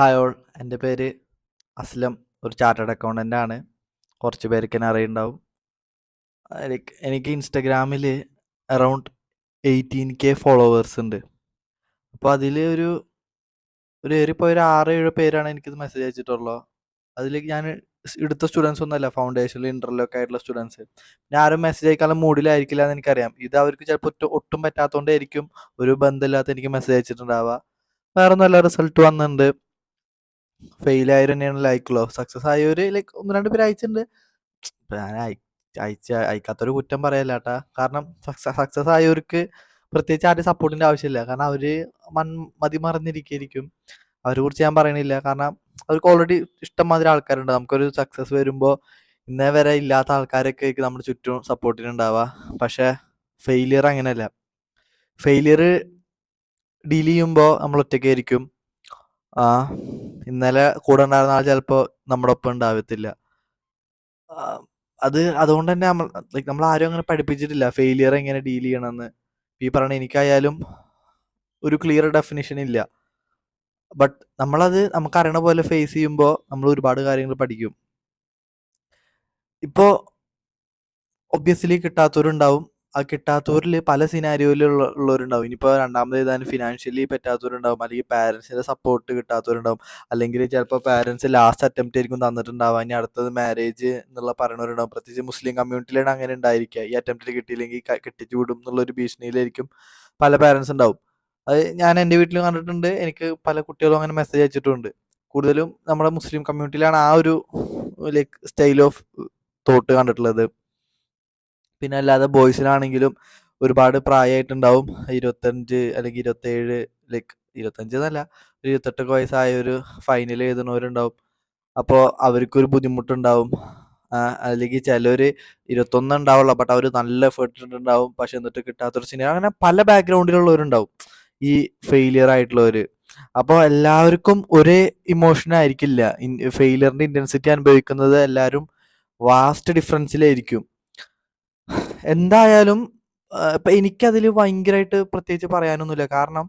Hi all, എൻ്റെ പേര് അസ്ലം. ഒരു ചാർട്ടേഡ് അക്കൗണ്ടൻ്റ് ആണ്. കുറച്ച് പേർക്ക് എന്നെ അറിയുണ്ടാവും. എനിക്ക് ഇൻസ്റ്റഗ്രാമിൽ അറൗണ്ട് 18K ഫോളോവേഴ്സ് ഉണ്ട്. അപ്പോൾ അതിൽ ഒരു ഏറിപ്പോയി ഒരു 6-7 പേരാണ് എനിക്കിത് മെസ്സേജ് അയച്ചിട്ടുള്ളത്. അതിലേക്ക് ഞാൻ എടുത്ത സ്റ്റുഡൻസ് ഒന്നുമല്ല, ഫൗണ്ടേഷനിൽ ഇൻ്റർലൊക്കെ ആയിട്ടുള്ള സ്റ്റുഡൻസ്. ഞാൻ ആരും മെസ്സേജ് അയക്കാനുള്ള മൂഡിലായിരിക്കില്ല എന്ന് എനിക്കറിയാം. ഇത് അവർക്ക് ചിലപ്പോൾ ഒട്ടും പറ്റാത്തതുകൊണ്ടായിരിക്കും ഒരു ബന്ധമില്ലാത്ത എനിക്ക് മെസ്സേജ് അയച്ചിട്ടുണ്ടാവുക. വേറെ നല്ല റിസൾട്ട് വന്നിട്ടുണ്ട്. ഫെയിൽ ആയവർ തന്നെയാണ് ലൈക്കുള്ളൂ. സക്സസ് ആയവർ ലൈക്ക് 1-2 പേര് അയച്ചിട്ടുണ്ട്. ഞാൻ അയക്കാത്തൊരു കുറ്റം പറയല്ല കേട്ടാ. കാരണം സക്സസ് ആയവർക്ക് പ്രത്യേകിച്ച് ആരും സപ്പോർട്ടിൻ്റെ ആവശ്യമില്ല. കാരണം അവർ മതിമറന്നിരിക്കും. അവരെ കുറിച്ച് ഞാൻ പറയണില്ല. കാരണം അവർക്ക് ഓൾറെഡി ഇഷ്ടംമാതിരി ആൾക്കാരുണ്ട്. നമുക്കൊരു സക്സസ് വരുമ്പോൾ ഇന്നേ വരെ ഇല്ലാത്ത ആൾക്കാരൊക്കെ ആയിരിക്കും നമ്മുടെ ചുറ്റും സപ്പോർട്ടിനുണ്ടാവുക. പക്ഷേ ഫെയിലിയർ അങ്ങനെയല്ല. ഫെയിലിയർ ഡീൽ ചെയ്യുമ്പോൾ നമ്മൾ ഒറ്റയ്ക്കായിരിക്കും. ഇന്നലെ കൂടെ ഉണ്ടായിരുന്ന ആൾ ചിലപ്പോൾ നമ്മുടെ ഒപ്പം ഉണ്ടാവത്തില്ല. അതുകൊണ്ട് തന്നെ നമ്മൾ ആരും അങ്ങനെ പഠിപ്പിച്ചിട്ടില്ല ഫെയിലിയർ എങ്ങനെ ഡീൽ ചെയ്യണമെന്ന്. ഈ പറഞ്ഞ എനിക്കായാലും ഒരു ക്ലിയർ ഡെഫിനിഷൻ ഇല്ല. ബട്ട് നമുക്ക് അറിയണ പോലെ ഫേസ് ചെയ്യുമ്പോൾ നമ്മൾ ഒരുപാട് കാര്യങ്ങൾ പഠിക്കും. ഇപ്പോൾ ഒബ്വിയസ്ലി കിട്ടാത്തവരുണ്ടാവും. ആ കിട്ടാത്തവരിൽ പല സിനാരിയോയിലുള്ളവരുണ്ടാവും. ഇനിയിപ്പോൾ രണ്ടാമത് എഴുതാൻ ഫിനാൻഷ്യലി പറ്റാത്തവരുണ്ടാവും, അല്ലെങ്കിൽ പാരൻസിൻ്റെ സപ്പോർട്ട് കിട്ടാത്തവരുണ്ടാവും, അല്ലെങ്കിൽ ചിലപ്പോൾ പാരൻസ് ലാസ്റ്റ് അറ്റംപ്റ്റ് ആയിരിക്കും തന്നിട്ടുണ്ടാവുക, ഇനി അടുത്തത് മാരേജ് എന്നുള്ള പറയുന്നവരുണ്ടാവും. പ്രത്യേകിച്ച് മുസ്ലിം കമ്മ്യൂണിറ്റിയിലാണ് അങ്ങനെ ഉണ്ടായിരിക്കുക. ഈ അറ്റംപ്റ്റിൽ കിട്ടിയില്ലെങ്കിൽ കെട്ടിച്ചു വിടും എന്നുള്ളൊരു ഭീഷണിയിലായിരിക്കും പല പാരൻസ് ഉണ്ടാവും. അത് ഞാൻ എൻ്റെ വീട്ടിൽ കണ്ടിട്ടുണ്ട്. എനിക്ക് പല കുട്ടികളും അങ്ങനെ മെസ്സേജ് അയച്ചിട്ടുണ്ട്. കൂടുതലും നമ്മുടെ മുസ്ലിം കമ്മ്യൂണിറ്റിയിലാണ് ആ ഒരു ലൈക്ക് സ്റ്റൈൽ ഓഫ് തോട്ട് കണ്ടിട്ടുള്ളത്. പിന്നെ അല്ലാതെ ബോയ്സിനാണെങ്കിലും ഒരുപാട് പ്രായമായിട്ടുണ്ടാവും. 25 അല്ലെങ്കിൽ 27, ലൈക്ക് 25 എന്നല്ല, 28 വയസ്സായ ഒരു ഫൈനൽ എഴുതുന്നവരുണ്ടാവും. അപ്പോൾ അവർക്കൊരു ബുദ്ധിമുട്ടുണ്ടാവും. അല്ലെങ്കിൽ ചിലർ 21 ഉണ്ടാവുള്ളൂ, ബട്ട് അവർ നല്ല എഫേർട്ട് ഇട്ടിട്ടുണ്ടാവും, പക്ഷെ എന്നിട്ട് കിട്ടാത്തൊരു സിനിമ. അങ്ങനെ പല ബാക്ക്ഗ്രൗണ്ടിലുള്ളവരുണ്ടാവും ഈ ഫെയിലിയർ ആയിട്ടുള്ളവർ. അപ്പോൾ എല്ലാവർക്കും ഒരേ ഇമോഷൻ ആയിരിക്കില്ല. ഫെയിലിയറിൻ്റെ ഇൻറ്റൻസിറ്റി അനുഭവിക്കുന്നത് എല്ലാവരും വാസ്റ്റ് ഡിഫറൻസിലായിരിക്കും. എന്തായാലും ഇപ്പം എനിക്കതിൽ ഭയങ്കരമായിട്ട് പ്രത്യേകിച്ച് പറയാനൊന്നുമില്ല. കാരണം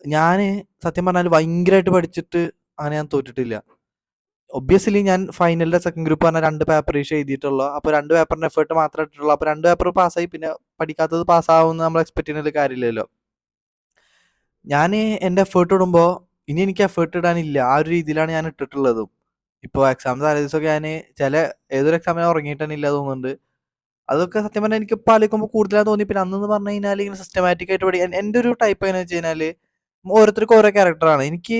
ഞാൻ സത്യം പറഞ്ഞാൽ ഭയങ്കരമായിട്ട് പഠിച്ചിട്ട് അങ്ങനെ ഞാൻ തോറ്റിട്ടില്ല. ഒബ്വിയസ്ലി ഞാൻ ഫൈനലിൻ്റെ സെക്കൻഡ് ഗ്രൂപ്പ് പറഞ്ഞാൽ 2 പേപ്പർ ഈഷ് എഴുതിയിട്ടുള്ളൂ. അപ്പോൾ 2 പേപ്പറിന് എഫേർട്ട് മാത്രമേ ഇട്ടിട്ടുള്ളൂ. അപ്പോൾ 2 പേപ്പർ പാസ്സായി. പിന്നെ പഠിക്കാത്തത് പാസ്സാവുമെന്ന് നമ്മൾ എക്സ്പെക്ട് ചെയ്യുന്ന കാര്യമില്ലല്ലോ. ഞാൻ എൻ്റെ എഫേർട്ട് ഇടുമ്പോൾ ഇനി എനിക്ക് എഫേർട്ട് ഇടാനില്ല. ആ ഒരു രീതിയിലാണ് ഞാൻ ഇട്ടിട്ടുള്ളതും. ഇപ്പോൾ എക്സാം തലേ ദിവസമൊക്കെ ഞാൻ ഏതൊരു എക്സാം ഞാൻ ഉറങ്ങിയിട്ടേനില്ല തോന്നുന്നുണ്ട്. അതൊക്കെ സത്യം പറഞ്ഞാൽ എനിക്ക് ഇപ്പോൾ ആലോചിക്കുമ്പോൾ കൂടുതലാണ് തോന്നി. പിന്നെ അന്നെന്ന് പറഞ്ഞു കഴിഞ്ഞാൽ ഇങ്ങനെ സിസ്റ്റമാറ്റിക് ആയിട്ട് പഠിക്കാൻ എൻ്റെ ഒരു ടൈപ്പ് എങ്ങനെയാണെന്ന് വെച്ച് കഴിഞ്ഞാൽ ഓരോരുത്തർക്കും ഓരോ ക്യാരക്ടറാണ്. എനിക്ക്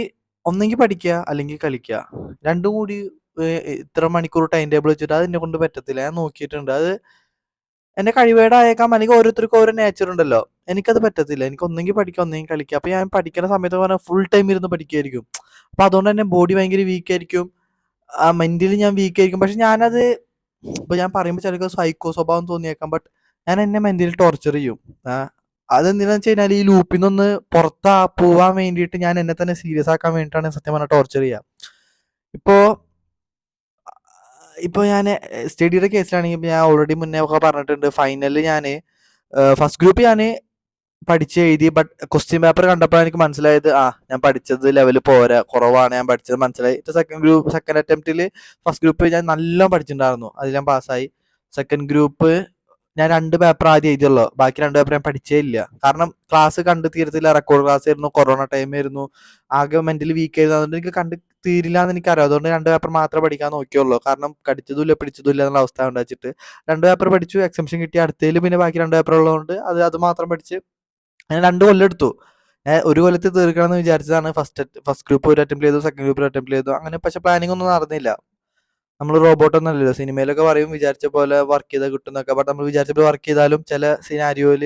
ഒന്നെങ്കിൽ പഠിക്കുക അല്ലെങ്കിൽ കളിക്കുക. രണ്ടും കൂടി ഇത്ര മണിക്കൂർ ടൈം ടേബിൾ വെച്ചിട്ട് അത് എന്നെ കൊണ്ട് പറ്റത്തില്ല. ഞാൻ നോക്കിയിട്ടുണ്ട്. അത് എൻ്റെ കഴിവേടായേക്കാം, അല്ലെങ്കിൽ ഓരോരുത്തർക്കും ഓരോ നേച്ചർ ഉണ്ടല്ലോ. എനിക്കത് പറ്റത്തില്ല. എനിക്ക് ഒന്നെങ്കിൽ പഠിക്കുക ഒന്നെങ്കിൽ കളിക്കുക. അപ്പോൾ ഞാൻ പഠിക്കുന്ന സമയത്ത് പറഞ്ഞാൽ ഫുൾ ടൈം ഇരുന്ന് പഠിക്കുമായിരിക്കും. അപ്പോൾ അതുകൊണ്ട് തന്നെ ബോഡി ഭയങ്കര വീക്കായിരിക്കും. മെൻ്റലി ഞാൻ വീക്കായിരിക്കും. പക്ഷെ ഞാനത് ഇപ്പോൾ ഞാൻ പറയുമ്പോൾ ചിലർക്ക് സൈക്കോ സ്വഭാവം തോന്നിയേക്കാം. ബട്ട് ഞാൻ എന്നെ മെൻ്റലി ടോർച്ചർ ചെയ്യും. അതെന്തിനാന്ന് വെച്ച് കഴിഞ്ഞാൽ ഈ ലൂപ്പിൽ നിന്നൊന്ന് പോവാൻ വേണ്ടിയിട്ട് ഞാൻ എന്നെ തന്നെ സീരിയസ് ആക്കാൻ വേണ്ടിയിട്ടാണ് സത്യം പറഞ്ഞാൽ ടോർച്ചർ ചെയ്യുക. ഇപ്പോൾ ഞാൻ സ്റ്റഡിയുടെ കേസിലാണെങ്കിൽ ഞാൻ ഓൾറെഡി മുന്നേ ഒക്കെ പറഞ്ഞിട്ടുണ്ട്. ഫൈനലിൽ ഞാൻ ഫസ്റ്റ് ഗ്രൂപ്പ് ഞാൻ പഠിച്ച് എഴുതി. ബട്ട് ക്വസ്റ്റ്യൻ പേപ്പർ കണ്ടപ്പോഴാണ് എനിക്ക് മനസ്സിലായത് ഞാൻ പഠിച്ചത് ലെവൽ പോരാ, കുറവാണ് ഞാൻ പഠിച്ചത് മനസ്സിലായി. സെക്കൻഡ് അറ്റംപ്റ്റിൽ ഫസ്റ്റ് ഗ്രൂപ്പ് ഞാൻ നല്ലോണം പഠിച്ചിട്ടുണ്ടായിരുന്നു. അതിൽ ഞാൻ പാസ്സായി. സെക്കൻഡ് ഗ്രൂപ്പ് ഞാൻ 2 പേപ്പർ ആദ്യം എഴുതിയുള്ളൂ. ബാക്കി 2 പേപ്പർ ഞാൻ പഠിച്ചേ ഇല്ല. കാരണം ക്ലാസ് കണ്ട് തീരത്തില്ല. റെക്കോർഡ് ക്ലാസ് ആയിരുന്നു, കൊറോണ ടൈം ആയിരുന്നു, ആകെ മെൻ്റലി വീക്ക് ആയിരുന്നു. അതുകൊണ്ട് എനിക്ക് കണ്ട് തീരില്ല എന്ന് എനിക്കറിയാം. അതുകൊണ്ട് 2 പേപ്പർ മാത്രമേ പഠിക്കാൻ നോക്കിയുള്ളൂ. കാരണം പഠിച്ചതുമില്ല പിടിച്ചതുമില്ല എന്നുള്ള അവസ്ഥ ഉണ്ടാച്ചിട്ട് 2 പേപ്പർ പഠിച്ചു. എക്സംഷൻ കിട്ടി. അടുത്തതിൽ പിന്നെ ബാക്കി 2 പേപ്പർ ഉള്ളതുകൊണ്ട് അത് മാത്രം പഠിച്ച് ഞാൻ 2 കൊല്ലം എടുത്തു. ഒരു കൊല്ലത്തിൽ തീർക്കണം എന്ന് വിചാരിച്ചതാണ്. ഫസ്റ്റ് ഗ്രൂപ്പ് ഒരു അറ്റംപ്റ്റ് ചെയ്തു, സെക്കൻഡ് ഗ്രൂപ്പ് ഒരു അറ്റംപ്റ്റ് ചെയ്തു. അങ്ങനെ പക്ഷെ പ്ലാനിങ് ഒന്നും നടന്നില്ല. നമ്മൾ റോബോട്ടൊന്നും അല്ലല്ലോ. സിനിമയിലൊക്കെ പറയും വിചാരിച്ച പോലെ വർക്ക് ചെയ്താൽ കിട്ടുന്നൊക്കെ. ബട്ട് നമ്മൾ വിചാരിച്ച പോലെ വർക്ക് ചെയ്താലും ചില സിനാരിയോയിൽ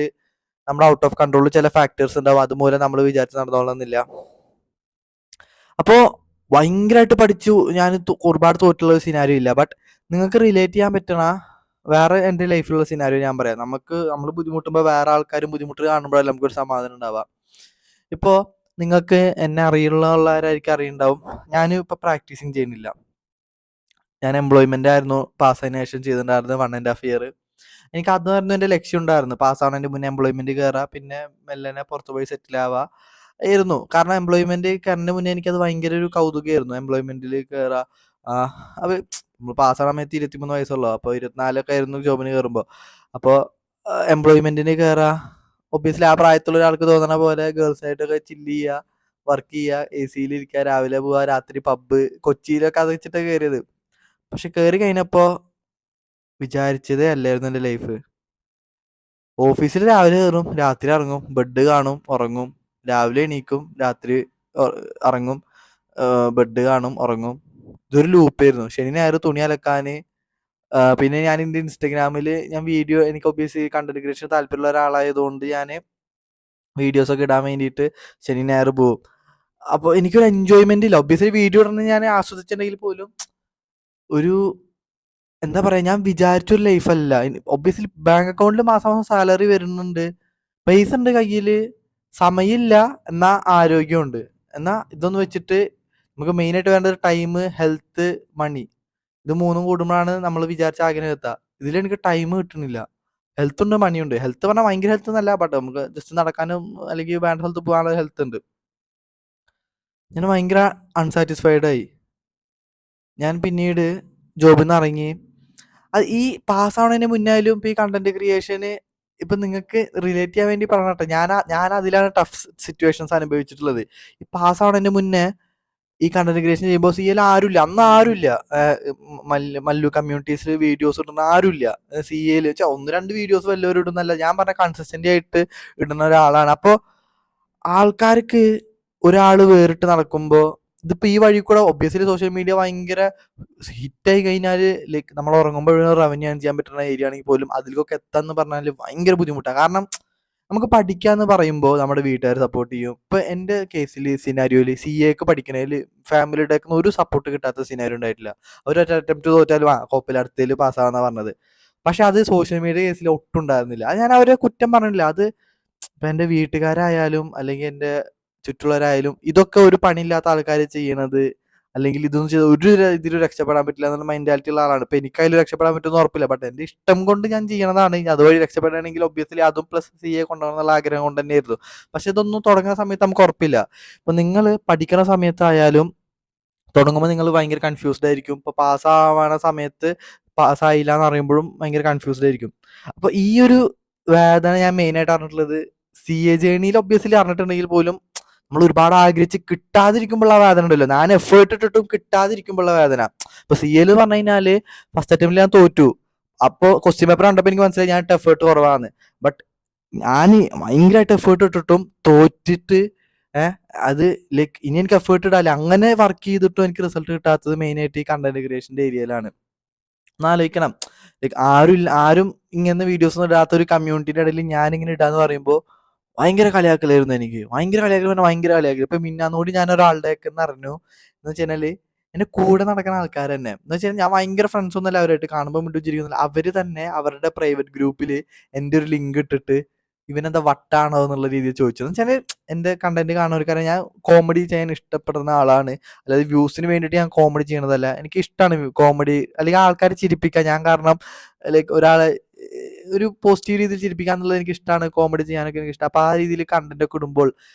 നമ്മൾ ഔട്ട് ഓഫ് കൺട്രോൾ ചില ഫാക്ടേഴ്സ് ഉണ്ടാവും. അതുമൂലം നമ്മൾ വിചാരിച്ച് നടന്നോളന്നില്ല. അപ്പോൾ ഭയങ്കരമായിട്ട് പഠിച്ചു ഞാൻ ഒരുപാട് തോറ്റുള്ള ഒരു സിനാരിയോ ഇല്ല. ബട്ട് നിങ്ങൾക്ക് റിലേറ്റ് ചെയ്യാൻ പറ്റണ വേറെ എൻ്റെ ലൈഫിലുള്ള സിനാരിയോ ഞാൻ പറയാം. നമ്മൾ ബുദ്ധിമുട്ടുമ്പോൾ വേറെ ആൾക്കാരും ബുദ്ധിമുട്ട് കാണുമ്പോഴല്ലേ നമുക്കൊരു സമാധാനം ഉണ്ടാവുക. ഇപ്പോൾ നിങ്ങൾക്ക് എന്നെ അറിയുള്ളവരായിരിക്കും അറിയുണ്ടാവും. ഞാൻ ഇപ്പോൾ പ്രാക്ടീസിങ് ചെയ്യുന്നില്ല. ഞാൻ എംപ്ലോയ്മെൻ്റ് ആയിരുന്നു പാസ്സതിന് ശേഷം ചെയ്തിട്ടുണ്ടായിരുന്നത് 1.5 ഇയർ. എനിക്ക് അതായിരുന്നു എൻ്റെ ലക്ഷ്യം ഉണ്ടായിരുന്നു. പാസ്സാവണതിൻ്റെ മുന്നേ എംപ്ലോയ്മെൻറ്റ് കയറുക, പിന്നെ മെല്ലനെ പുറത്ത് പോയി സെറ്റിൽ ആവുക. ആയിരുന്നു. കാരണം എംപ്ലോയ്മെന്റ് കയറുന്നതിന് മുന്നേ എനിക്കത് ഭയങ്കര ഒരു കൗതുകമായിരുന്നു. എംപ്ലോയ്മെന്റിൽ കയറാ. അത് നമ്മൾ പാസ്സാകാൻ സമയത്ത് 23 വയസ്സുള്ളൂ. അപ്പോൾ 24 ഒക്കെ ആയിരുന്നു ജോബിന് കയറുമ്പോൾ. അപ്പോൾ എംപ്ലോയ്മെന്റിന് കയറാ. ഒബ്വിയസ്ലി ആ പ്രായത്തിലുള്ള ഒരാൾക്ക് തോന്നണ പോലെ ഗേൾസായിട്ടൊക്കെ ചില്ല് ചെയ്യുക, വർക്ക് ചെയ്യുക, എ സിയിൽ ഇരിക്കുക, രാവിലെ പോവുക, രാത്രി പബ്ബ്. കൊച്ചിയിലൊക്കെ അത് വെച്ചിട്ടാണ് കയറിയത്. പക്ഷെ കയറി കഴിഞ്ഞപ്പോൾ വിചാരിച്ചതേ അല്ലായിരുന്നു എൻ്റെ ലൈഫ്. ഓഫീസിൽ രാവിലെ കയറും, രാത്രി ഇറങ്ങും, ബെഡ് കാണും, ഉറങ്ങും, രാവിലെ എണീക്കും, രാത്രി ഇറങ്ങും, ബെഡ് കാണും, ഉറങ്ങും. ഇതൊരു ലൂപ്പായിരുന്നു. ശനി ഞായർ തുണി അലക്കാന്. പിന്നെ ഞാൻ എൻ്റെ ഇൻസ്റ്റഗ്രാമിൽ ഞാൻ വീഡിയോ, എനിക്ക് ഒബ്വിയസ്ലി കണ്ടന്റ് ക്രിയേഷൻ താല്പര്യമുള്ള ഒരാളായതുകൊണ്ട് ഞാൻ വീഡിയോസൊക്കെ ഇടാൻ വേണ്ടിയിട്ട് ശനി ഞായർ പോവും. അപ്പോൾ എനിക്കൊരു എൻജോയ്മെന്റ് ഇല്ല. ഒബ്വിയസ്ലി വീഡിയോ ഇടുന്നത് ഞാൻ ആസ്വദിച്ചിട്ടുണ്ടെങ്കിൽ പോലും ഒരു എന്താ പറയാ, ഞാൻ വിചാരിച്ചൊരു ലൈഫല്ല. ഒബ്വിയസ്ലി ബാങ്ക് അക്കൗണ്ടിൽ മാസം മാസം സാലറി വരുന്നുണ്ട്, പൈസ ഉണ്ട് കയ്യിൽ, സമയമില്ല, എന്നാൽ ആരോഗ്യമുണ്ട്. എന്നാൽ ഇതൊന്ന് വെച്ചിട്ട് നമുക്ക് മെയിനായിട്ട് വേണ്ടത് ടൈം, ഹെൽത്ത്, മണി. ഇത് മൂന്നും കൂടുമ്പോഴാണ് നമ്മൾ വിചാരിച്ച ആഗ്രഹം എത്തുക. ഇതിലെനിക്ക് ടൈം കിട്ടുന്നില്ല. ഹെൽത്ത് ഉണ്ട്, മണിയുണ്ട്. ഹെൽത്ത് പറഞ്ഞാൽ ഭയങ്കര ഹെൽത്ത് എന്നല്ല, ബട്ട് നമുക്ക് ജസ്റ്റ് നടക്കാനും അല്ലെങ്കിൽ വേണ്ട സ്ഥലത്ത് പോകാനുള്ള ഹെൽത്ത് ഉണ്ട്. ഞാൻ ഭയങ്കര അൺസാറ്റിസ്ഫൈഡ് ആയി. ഞാൻ പിന്നീട് ജോബിൽ നിന്ന് ഇറങ്ങി. അത് ഈ പാസ്സാവണതിന് മുന്നായാലും ഇപ്പം ഈ കണ്ടന്റ് ക്രിയേഷന് ഇപ്പം നിങ്ങൾക്ക് റിലേറ്റ് ചെയ്യാൻ വേണ്ടി പറഞ്ഞിട്ട് ഞാൻ അതിലാണ് ടഫ് സിറ്റുവേഷൻസ് അനുഭവിച്ചിട്ടുള്ളത്. ഈ പാസ്സാവണതിന് മുന്നേ ഈ കണ്ടന്റ് ക്രിയേഷൻ ചെയ്യുമ്പോൾ CA ആരുമില്ല, അന്ന് ആരുമില്ല. മല്ലു കമ്മ്യൂണിറ്റീസിൽ വീഡിയോസ് ഇടുന്ന ആരുമില്ല. CA വെച്ചാൽ 1-2 വീഡിയോസ് വല്ലവരും ഇടുന്നല്ല, ഞാൻ പറഞ്ഞ കൺസിസ്റ്റന്റ് ആയിട്ട് ഇടുന്ന ഒരാളാണ്. അപ്പോൾ ആൾക്കാർക്ക് ഒരാൾ വേറിട്ട് നടക്കുമ്പോൾ ഇതിപ്പോൾ ഈ വഴി കൂടെ ഒബ്വിയസ്ലി സോഷ്യൽ മീഡിയ ഭയങ്കര ഹിറ്റായി കഴിഞ്ഞാൽ ലൈക്ക് നമ്മൾ ഉറങ്ങുമ്പോഴും റവന്യൂ ഏൺ ചെയ്യാൻ പറ്റുന്ന ഏരിയ ആണെങ്കിൽ പോലും അതിലേക്കൊക്കെ എത്താന്ന് പറഞ്ഞാൽ ഭയങ്കര ബുദ്ധിമുട്ടാണ്. കാരണം നമുക്ക് പഠിക്കാന്ന് പറയുമ്പോൾ നമ്മുടെ വീട്ടുകാർ സപ്പോർട്ട് ചെയ്യും. ഇപ്പം എൻ്റെ കേസിൽ സിനാരിയോയിൽ CAക്ക് പഠിക്കണേൽ ഫാമിലിയുടെ ഒക്കെ ഒരു സപ്പോർട്ട് കിട്ടാത്ത സിനാരിയോ ഉണ്ടായിട്ടില്ല. അവരൊരു അറ്റംപ്റ്റ് തോറ്റാലും കുഴപ്പമില്ല, അടുത്തതിൽ പാസ്സാവാന്നാണ് പറഞ്ഞത്. പക്ഷെ അത് സോഷ്യൽ മീഡിയ കേസിൽ ഒട്ടും ഉണ്ടായിരുന്നില്ല. അത് ഞാൻ അവരെ കുറ്റം പറഞ്ഞില്ല. അത് ഇപ്പം എൻ്റെ വീട്ടുകാരായാലും അല്ലെങ്കിൽ എൻ്റെ ചുറ്റുള്ളവരായാലും ഇതൊക്കെ ഒരു പണിയില്ലാത്ത ആൾക്കാർ ചെയ്യണത്, അല്ലെങ്കിൽ ഇതൊന്നും ചെയ്ത് ഒരു ഇതിലും രക്ഷപ്പെടാൻ പറ്റില്ല എന്നുള്ള മെന്റാലിറ്റി ഉള്ള ആളാണ്. ഇപ്പം എനിക്കതിൽ രക്ഷപ്പെടാൻ പറ്റുമെന്ന് ഉറപ്പില്ല, ബട്ട് എൻ്റെ ഇഷ്ടം കൊണ്ട് ഞാൻ ചെയ്യണതാണ്. അതുവഴി രക്ഷപ്പെടുകയാണെങ്കിൽ ഒബ്വിയസ്ലി അതും പ്ലസ് CA കൊണ്ടുപോകണം എന്നുള്ള ആഗ്രഹം കൊണ്ട് തന്നെയായിരുന്നു. പക്ഷെ ഇതൊന്നും തുടങ്ങുന്ന സമയത്ത് നമുക്ക് ഉറപ്പില്ല. ഇപ്പം നിങ്ങൾ പഠിക്കുന്ന സമയത്തായാലും തുടങ്ങുമ്പോൾ നിങ്ങൾ ഭയങ്കര കൺഫ്യൂസ്ഡ് ആയിരിക്കും. ഇപ്പോൾ പാസ്സാവണ സമയത്ത് പാസ്സായില്ല എന്ന് അറിയുമ്പോഴും ഭയങ്കര കൺഫ്യൂസ്ഡ് ആയിരിക്കും. അപ്പോൾ ഈ ഒരു വേദന ഞാൻ മെയിനായിട്ട് അറിഞ്ഞിട്ടുള്ളത് CA ജേണിയിൽ ഒബ്വിയസ്ലി അറിഞ്ഞിട്ടുണ്ടെങ്കിൽ പോലും നമ്മൾ ഒരുപാട് ആഗ്രഹിച്ച് കിട്ടാതിരിക്കുമ്പോഴുള്ള വേദന ഉണ്ടല്ലോ, ഞാൻ എഫേർട്ട് ഇട്ടിട്ടും കിട്ടാതിരിക്കുമ്പോഴുള്ള വേദന. ഇപ്പൊ CA പറഞ്ഞു കഴിഞ്ഞാല് ഫസ്റ്റ് അറ്റംപ്റ്റിൽ ഞാൻ തോറ്റു. അപ്പോൾ ക്വസ്റ്റ്യൻ പേപ്പർ കണ്ടപ്പോൾ എനിക്ക് മനസ്സിലായി ഞാൻ എഫേർട്ട് കുറവാണ്. ബട്ട് ഞാൻ ഭയങ്കരമായിട്ട് എഫേർട്ട് ഇട്ടിട്ടും തോറ്റിട്ട് അത് ലൈക്ക് ഇനി എനിക്ക് എഫേർട്ട് ഇടാല്ലേ, അങ്ങനെ വർക്ക് ചെയ്തിട്ടും എനിക്ക് റിസൾട്ട് കിട്ടാത്തത് മെയിനായിട്ട് ഈ കണ്ടന്റ് ക്രിയേഷന്റെ ഏരിയയിലാണ്. ഒന്ന് ആലോചിക്കണം, ലൈക്ക് ആരും ഇങ്ങനെ വീഡിയോസ് ഒന്നും ഇടാത്ത ഒരു കമ്മ്യൂണിറ്റിയുടെ ഇടയിൽ ഞാനിങ്ങനെ ഇടാന്ന് പറയുമ്പോൾ ഭയങ്കര കളിയാക്കലായിരുന്നു എനിക്ക്. ഭയങ്കര കളിയാക്കൽ പറഞ്ഞാൽ ഭയങ്കര കളിയാക്കൽ. ഇപ്പൊ മിന്നാന്നോടി ഞാൻ ഒരാളുടെ ഒക്കെ അറിഞ്ഞു എന്ന് വെച്ച് കഴിഞ്ഞാല് എന്റെ കൂടെ നടക്കുന്ന ആൾക്കാർ തന്നെ എന്ന് വെച്ചാൽ ഞാൻ ഭയങ്കര ഫ്രണ്ട്സ് ഒന്നുമല്ല അവരായിട്ട്, കാണുമ്പോൾ മിണ്ടിച്ചിരിക്കുന്നില്ല. അവര് തന്നെ അവരുടെ പ്രൈവറ്റ് ഗ്രൂപ്പിൽ എൻ്റെ ഒരു ലിങ്ക് ഇട്ടിട്ട് ഇവനെന്താ വട്ടാണോ എന്നുള്ള രീതിയിൽ ചോദിച്ചു. എന്ന് വെച്ചാൽ എൻ്റെ കണ്ടന്റ് കാണുന്നവർക്കാരെ ഞാൻ കോമഡി ചെയ്യാൻ ഇഷ്ടപ്പെടുന്ന ആളാണ്. അതായത് വ്യൂസിന് വേണ്ടിയിട്ട് ഞാൻ കോമഡി ചെയ്യണതല്ല. എനിക്ക് ഇഷ്ടമാണ് കോമഡി, അല്ലെങ്കിൽ ആൾക്കാരെ ചിരിപ്പിക്കാൻ. ഞാൻ കാരണം ലൈക്ക് ഒരാളെ ഒരു പോസിറ്റീവ് രീതിയിൽ ചിരിപ്പിക്കുക എന്നുള്ളത് എനിക്ക് ഇഷ്ടമാണ്. കോമഡി ചെയ്യാനൊക്കെ എനിക്ക് ഇഷ്ടം. അപ്പൊ ആ രീതിയിൽ കണ്ടന്റ് ഒക്കെ ഇടുമ്പോൾ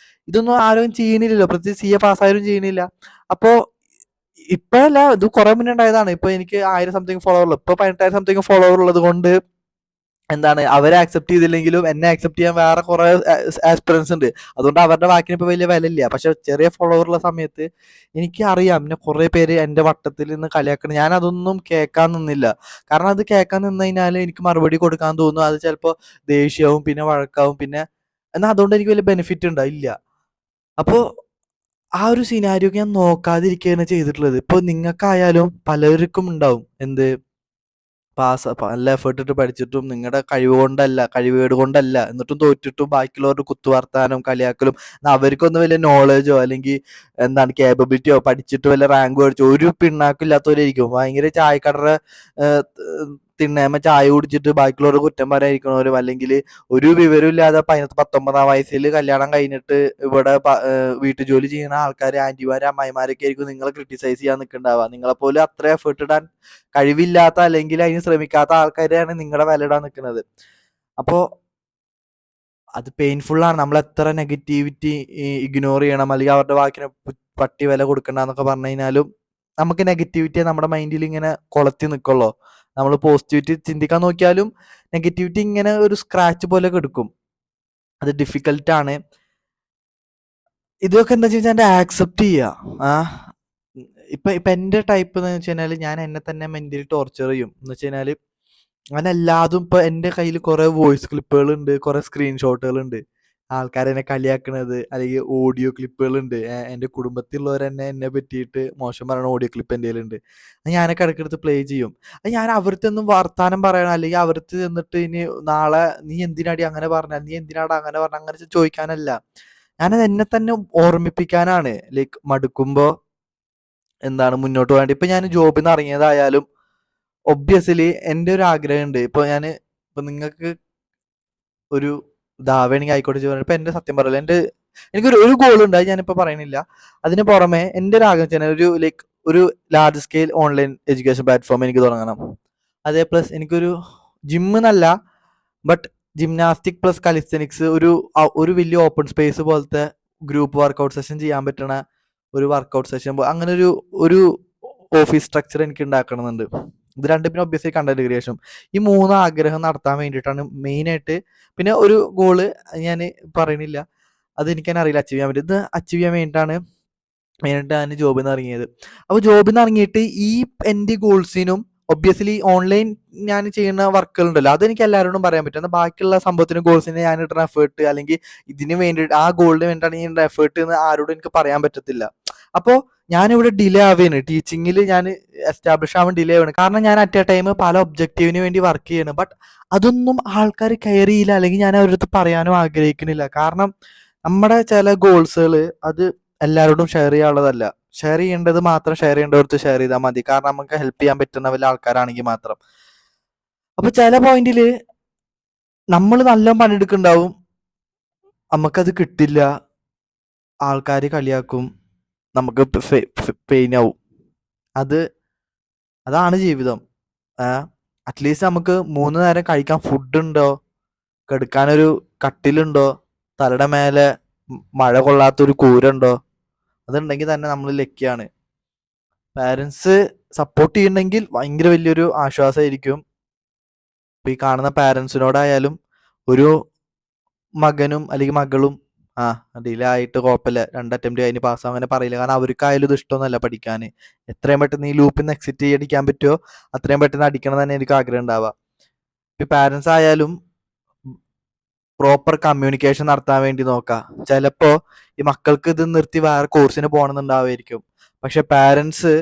ഇതൊന്നും ആരും ചെയ്യണില്ലല്ലോ, പ്രത്യേകിച്ച് CA പാസ്സായാലും ചെയ്യണില്ല. അപ്പോ ഇപ്പഴല്ല, ഇത് കുറെ മുന്നേ ഉണ്ടായതാണ്. ഇപ്പൊ എനിക്ക് 1000 സംതിങ് ഫോളോവർ ഉള്ളു. ഇപ്പൊ 18,000 സംതിങ് ഫോളോവർ ഉള്ളത് കൊണ്ട് എന്താണ്, അവരെ ആക്സെപ്റ്റ് ചെയ്തില്ലെങ്കിലും എന്നെ ആക്സെപ്റ്റ് ചെയ്യാൻ വേറെ കുറെ ആസ്പിറൻസ് ഉണ്ട്. അതുകൊണ്ട് അവരുടെ വാക്കിന് ഇപ്പൊ വലിയ വില ഇല്ല. പക്ഷെ ചെറിയ ഫോളോവർ ഉള്ള സമയത്ത് എനിക്ക് അറിയാം എന്നെ കുറെ പേര് എന്റെ വട്ടത്തിൽ നിന്ന് കളിയാക്കണം. ഞാൻ അതൊന്നും കേൾക്കാൻ നിന്നില്ല. കാരണം അത് കേൾക്കാൻ നിന്ന് കഴിഞ്ഞാൽ എനിക്ക് മറുപടി കൊടുക്കാൻ തോന്നും. അത് ചിലപ്പോൾ ദേഷ്യവും പിന്നെ വഴക്കാവും. പിന്നെ എന്നാൽ അതുകൊണ്ട് എനിക്ക് വലിയ ബെനിഫിറ്റ് ഉണ്ടായില്ല. അപ്പോൾ ആ ഒരു സിനാരിയോ ഞാൻ നോക്കാതിരിക്കുകയാണ് ചെയ്തിട്ടുള്ളത്. ഇപ്പൊ നിങ്ങൾക്കായാലും പലർക്കും ഉണ്ടാവും എന്ത്, നല്ല എഫേർട്ട് ഇട്ട് പഠിച്ചിട്ടും നിങ്ങളുടെ കഴിവുകേട് കൊണ്ടല്ല, എന്നിട്ടും തോറ്റിട്ടും ബാക്കിയുള്ളവരുടെ കുത്തുവർത്താനം കളിയാക്കലും, അവർക്കൊന്നും വലിയ നോളജോ അല്ലെങ്കിൽ എന്താണ് കേപ്പബിലിറ്റിയോ പഠിച്ചിട്ട് വല്ല റാങ്ക് മേടിച്ചോ ഒരു പിണ്ണാക്കില്ലാത്തവരായിരിക്കും. ഭയങ്കര ചായക്കടറെ തിണ്ണേമ്മ ചായ കുടിച്ചിട്ട് ബാക്കിയുള്ളവരുടെ കുറ്റം പറയാതിരിക്കണവരും, അല്ലെങ്കിൽ ഒരു വിവരം ഇല്ലാതെ 19-ആം വയസ്സിൽ കല്യാണം കഴിഞ്ഞിട്ട് ഇവിടെ വീട്ടുജോലി ചെയ്യുന്ന ആൾക്കാർ, ആന്റിമാര് അമ്മായിമാരൊക്കെ ആയിരിക്കും നിങ്ങളെ ക്രിട്ടിസൈസ് ചെയ്യാൻ നിൽക്കുന്നുണ്ടാവുക. നിങ്ങളെപ്പോലെ അത്ര എഫേർട്ട് ഇടാൻ കഴിവില്ലാത്ത അല്ലെങ്കിൽ അതിന് ശ്രമിക്കാത്ത ആൾക്കാരെയാണ് നിങ്ങളുടെ വില ഇടാൻ നിൽക്കുന്നത്. അപ്പോ അത് പെയിൻഫുള്ളാണ്. നമ്മളെത്ര നെഗറ്റിവിറ്റി ഇഗ്നോർ ചെയ്യണം, അല്ലെങ്കിൽ അവരുടെ വാക്കിന് പട്ടി വില കൊടുക്കണ്ടെന്നൊക്കെ പറഞ്ഞു കഴിഞ്ഞാലും നമുക്ക് നെഗറ്റിവിറ്റിയെ നമ്മുടെ മൈൻഡിൽ ഇങ്ങനെ കൊളത്തി നിൽക്കുള്ളൂ. നമ്മൾ പോസിറ്റിവിറ്റി ചിന്തിക്കാൻ നോക്കിയാലും നെഗറ്റിവിറ്റി ഇങ്ങനെ ഒരു സ്ക്രാച്ച് പോലെ കെടുക്കും. അത് ഡിഫിക്കൽട്ടാണ്. ഇതൊക്കെ എന്താ വെച്ച് കഴിഞ്ഞാൽ ആക്സെപ്റ്റ് ചെയ്യുക. ഇപ്പൊ എൻ്റെ ടൈപ്പ് എന്ന് വെച്ച് കഴിഞ്ഞാൽ ഞാൻ എന്നെ തന്നെ മെന്റലി ടോർച്ചർ ചെയ്യും. എന്ന് വെച്ച് കഴിഞ്ഞാൽ അങ്ങനെ എല്ലാതും ഇപ്പൊ എൻ്റെ കയ്യിൽ കുറെ വോയിസ് ക്ലിപ്പുകളുണ്ട്, കുറെ സ്ക്രീൻഷോട്ടുകളുണ്ട്, ആൾക്കാരെന്നെ കളിയാക്കണത്, അല്ലെങ്കിൽ ഓഡിയോ ക്ലിപ്പുകളുണ്ട്. എൻ്റെ കുടുംബത്തിലുള്ളവർ തന്നെ എന്നെ പറ്റിയിട്ട് മോശം പറയുന്ന ഓഡിയോ ക്ലിപ്പ് എൻ്റെ കയ്യിലുണ്ട്. അത് ഞാനൊക്കെ ഇടയ്ക്കെടുത്ത് പ്ലേ ചെയ്യും. അത് ഞാൻ അവർക്ക് വർത്താനം പറയണം, അല്ലെങ്കിൽ അവർക്ക് ചെന്നിട്ട് ഇനി നാളെ നീ എന്തിനാടി അങ്ങനെ പറഞ്ഞ, നീ എന്തിനാടാ അങ്ങനെ പറഞ്ഞ, അങ്ങനെ ചോദിക്കാനല്ല. ഞാനത് എന്നെ തന്നെ ഓർമ്മിപ്പിക്കാനാണ്. ലൈക്ക് മടുക്കുമ്പോ എന്താണ് മുന്നോട്ട് വേണ്ടി. ഇപ്പൊ ഞാൻ ജോബിൽ നിന്ന് ഇറങ്ങിയതായാലും ഒബ്വിയസ്ലി എൻ്റെ ഒരു ആഗ്രഹമുണ്ട്. ഇപ്പൊ നിങ്ങൾക്ക് ഒരു വേണമെങ്കിൽ ആയിക്കോട്ടെ ചെയ്യാൻ. ഇപ്പൊ എൻ്റെ സത്യം പറയല്ലോ, എനിക്കൊരു ഗോൾ ഉണ്ട്, അത് ഞാനിപ്പോ പറയണില്ല. അതിന് പുറമെ എൻ്റെ ഒരു ആഗ്രഹം വെച്ചാൽ ഒരു large scale online education platform എനിക്ക് തുടങ്ങണം. അതേ പ്ലസ് എനിക്കൊരു ജിമ്മ് എന്നല്ല, ബട്ട് ജിംനാസ്റ്റിക് പ്ലസ് കലിസ്തനിക്സ് ഒരു വലിയ ഓപ്പൺ സ്പേസ് പോലത്തെ ഗ്രൂപ്പ് വർക്കൗട്ട് സെഷൻ ചെയ്യാൻ പറ്റണ ഒരു വർക്കൗട്ട് സെഷൻ, അങ്ങനെ ഒരു ഓഫീസ് സ്ട്രക്ചർ എനിക്ക് ഉണ്ടാക്കണമെന്നുണ്ട്. ഇത് രണ്ടും പിന്നെ ഒബ്വിയസ്ലി കണ്ടന്റ് ക്രിയേഷൻ. ഈ 3 ആഗ്രഹം നടത്താൻ വേണ്ടിയിട്ടാണ് മെയിനായിട്ട്. പിന്നെ ഒരു ഗോള് ഞാൻ പറയണില്ല, അത് എനിക്ക് തന്നെ അറിയില്ല അച്ചീവ് ചെയ്യാൻ പറ്റും. ഇത് അച്ചീവ് ചെയ്യാൻ വേണ്ടിയിട്ടാണ് മെയിനായിട്ട് ഞാൻ ജോബിൽ നിന്ന് ഇറങ്ങിയത്. അപ്പോൾ ജോബിൽ നിന്ന് ഇറങ്ങിയിട്ട് ഈ എൻ്റെ ഗോൾസിനും ഒബ്വിയസ്ലി ഓൺലൈൻ ഞാൻ ചെയ്യുന്ന വർക്കുകളുണ്ടല്ലോ, അതെനിക്ക് എല്ലാവരോടും പറയാൻ പറ്റും. എന്നാൽ ബാക്കിയുള്ള സംഭവത്തിന് ഗോൾസിന് ഞാൻ ഇടുന്ന എഫേർട്ട്, അല്ലെങ്കിൽ ഇതിന് വേണ്ടിയിട്ട് ആ ഗോളിന് വേണ്ടിയിട്ടാണ് ഈ എഫേർട്ട് എന്ന് ആരോടും എനിക്ക് പറയാൻ പറ്റത്തില്ല. അപ്പോൾ ഞാനിവിടെ ഡിലേ ആവുകയാണ്, ടീച്ചിങ്ങിൽ ഞാൻ എസ്റ്റാബ്ലിഷ് ആവാൻ ഡിലേ ആവുകയാണ്. കാരണം ഞാൻ അറ്റ് എ ടൈം പല ഒബ്ജക്റ്റീവിന് വേണ്ടി വർക്ക് ചെയ്യണം. ബട്ട് അതൊന്നും ആൾക്കാർ കെയർ ചെയ്യില്ല, അല്ലെങ്കിൽ ഞാൻ അവരുടെ അടുത്ത് പറയാനും ആഗ്രഹിക്കുന്നില്ല. കാരണം നമ്മുടെ ചില ഗോൾസുകൾ അത് എല്ലാവരോടും ഷെയർ ചെയ്യാനുള്ളതല്ല. ഷെയർ ചെയ്യേണ്ടത് മാത്രം ഷെയർ ചെയ്യേണ്ടവർക്ക് ഷെയർ ചെയ്താൽ മതി. കാരണം നമുക്ക് ഹെൽപ്പ് ചെയ്യാൻ പറ്റുന്ന വല്ല ആൾക്കാരാണെങ്കിൽ മാത്രം. അപ്പൊ ചില പോയിന്റില് നമ്മൾ നല്ല പണിയെടുക്കുന്നുണ്ടാവും, നമുക്കത് കിട്ടില്ല, ആൾക്കാർ കളിയാക്കും, നമുക്ക് പെയിൻ ആവും. അതാണ് ജീവിതം. അറ്റ്ലീസ്റ്റ് നമുക്ക് 3 നേരം കഴിക്കാൻ ഫുഡ് ഉണ്ടോ, കിടക്കാനൊരു കട്ടിലുണ്ടോ, തലയുടെ മേലെ മഴ കൊള്ളാത്തൊരു കൂരുണ്ടോ, അതുണ്ടെങ്കിൽ തന്നെ നമ്മൾ ലക്കിയാണ്. പാരൻസ് സപ്പോർട്ട് ചെയ്യുന്നെങ്കിൽ ഭയങ്കര വലിയൊരു ആശ്വാസമായിരിക്കും. ഇപ്പൊ ഈ കാണുന്ന പാരൻസിനോടായാലും ഒരു മകനും അല്ലെങ്കിൽ മകളും ഡിലേ ആയിട്ട് കുഴപ്പമില്ല, 2 അറ്റംപ്റ്റ് കഴിഞ്ഞ് പാസ്സാവും അങ്ങനെ പറയില്ല. കാരണം അവർക്കായാലും ഇത് ഇഷ്ടമൊന്നുമല്ല പഠിക്കാൻ. എത്രയും പെട്ടെന്ന് ഈ ലൂപ്പിൽ നിന്ന് എക്സിറ്റ് ചെയ്യടിക്കാൻ പറ്റുമോ അത്രയും പെട്ടെന്ന് അടിക്കണം തന്നെ എനിക്ക് ആഗ്രഹം ഉണ്ടാവുക. ഇപ്പൊ പാരൻസ് ആയാലും പ്രോപ്പർ കമ്മ്യൂണിക്കേഷൻ നടത്താൻ വേണ്ടി നോക്കുക. ചിലപ്പോ ഈ മക്കൾക്ക് ഇത് നിർത്തി വേറെ കോഴ്സിന് പോകണമെന്നുണ്ടാവുമായിരിക്കും, പക്ഷെ പാരൻസ്